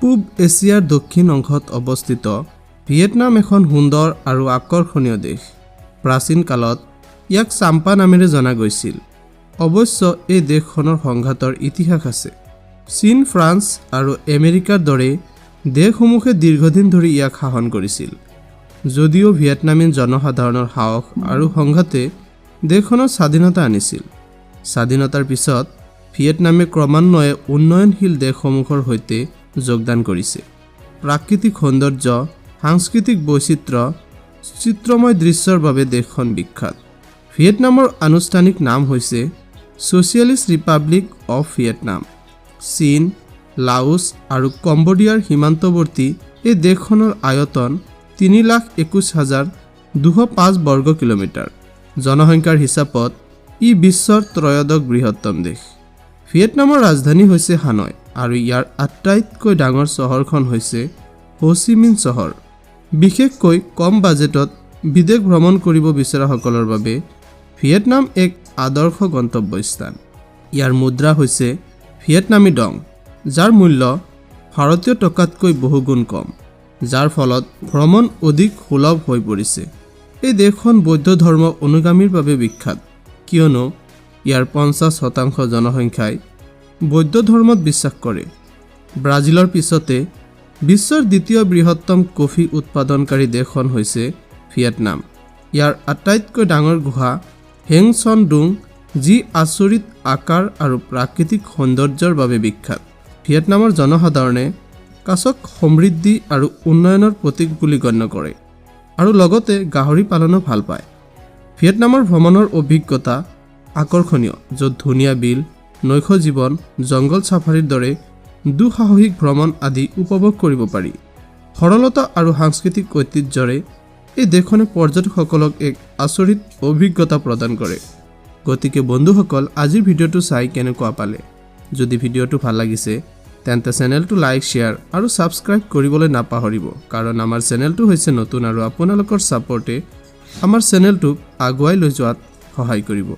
পূব এছিয়াৰ দক্ষিণ অংশত অৱস্থিত ভিয়েটনাম এখন সুন্দৰ আৰু আকৰ্ষণীয় দেশ। প্ৰাচীন কালত ইয়াক চাম্পা নামেৰে জনা গৈছিল। অৱশ্য এই দেশখনৰ সংঘাতৰ ইতিহাস আছে। চীন, ফ্ৰান্স আৰু আমেৰিকাৰ দৰে দেশসমূহে দীৰ্ঘদিন ধৰি ইয়াক শাসন কৰিছিল। যদিও ভিয়েটনামীন জনসাধাৰণৰ সাহস আৰু সংঘাতে দেশখনৰ স্বাধীনতা আনিছিল। স্বাধীনতাৰ পিছত ভিয়েটনামে ক্ৰমান্বয়ে উন্নয়নশীল দেশসমূহৰ সৈতে যোগদান কৰিছে। প্ৰাকৃতিক সৌন্দৰ্য, সাংস্কৃতিক বৈচিত্ৰ্য, চিত্ৰময় দৃশ্যৰ বাবে দেশখন বিখ্যাত। ভিয়েটনামৰ আনুষ্ঠানিক নাম হৈছে ছ'চিয়েলিষ্ট ৰিপাব্লিক অৱ ভিয়েটনাম। চীন, লাওছ আৰু কম্বোডিয়াৰ সীমান্তৱৰ্তী এই দেশখনৰ আয়তন 3,21,205 বৰ্গ কিলোমিটাৰ। জনসংখ্যাৰ হিচাপত ই বিশ্বৰ ত্ৰয়োদশ বৃহত্তম দেশ। ভিয়েটনামৰ ৰাজধানী হৈছে হানয় আৰু ইয়াৰ আটাইতকৈ ডাঙৰ চহৰখন হৈছে হো চি মিন চহৰ। বিশেষকৈ কম বাজেটত বিদেশ ভ্ৰমণ কৰিব বিচৰাসকলৰ বাবে ভিয়েটনাম এক আদৰ্শ গন্তব্যস্থান। ইয়াৰ মুদ্ৰা হৈছে ভিয়েটনামী ডং, যাৰ মূল্য ভাৰতীয় টকাতকৈ বহুগুণ কম, যাৰ ফলত ভ্ৰমণ অধিক সুলভ হৈ পৰিছে। এই দেশখন বৌদ্ধ ধৰ্ম অনুগামীৰ বাবে বিখ্যাত, কিয়নো ইয়াৰ 50% জনসংখ্যাই বৌদ্ধ ধৰ্মত বিশ্বাস কৰে। ব্ৰাজিলৰ পিছতে বিশ্বৰ দ্বিতীয় বৃহত্তম কফি উৎপাদনকাৰী দেশখন হৈছে ভিয়েটনাম। ইয়াৰ আটাইতকৈ ডাঙৰ গুহা হেং চন ডুং, যি আচৰিত আকাৰ আৰু প্ৰাকৃতিক সৌন্দৰ্যৰ বাবে বিখ্যাত। ভিয়েটনামৰ জনসাধাৰণে কাছক সমৃদ্ধি আৰু উন্নয়নৰ প্ৰতীক বুলি গণ্য কৰে আৰু লগতে গাহৰি পালনো ভাল পায়। ভিয়েটনামৰ ভ্ৰমণৰ অভিজ্ঞতা আকৰ্ষণীয়, য'ত ধুনীয়া বিল, নৈশ জীৱন, জংগল ছাফাৰীৰ দৰে দুঃসাহসিক ভ্ৰমণ আদি উপভোগ কৰিব পাৰি। সৰলতা আৰু সাংস্কৃতিক ঐতিহ্যৰে এই দেশখনে পৰ্যটকসকলক এক আচৰিত অভিজ্ঞতা প্ৰদান কৰে। গতিকে বন্ধুসকল, আজিৰ ভিডিঅ'টো চাই কেনেকুৱা পালে? যদি ভিডিঅ'টো ভাল লাগিছে তেন্তে চেনেলটো লাইক, শ্বেয়াৰ আৰু ছাবস্ক্ৰাইব কৰিবলৈ নাপাহৰিব, কাৰণ আমাৰ চেনেলটো হৈছে নতুন আৰু আপোনালোকৰ ছাপৰ্টে আমাৰ চেনেলটোক আগুৱাই লৈ যোৱাত সহায় কৰিব।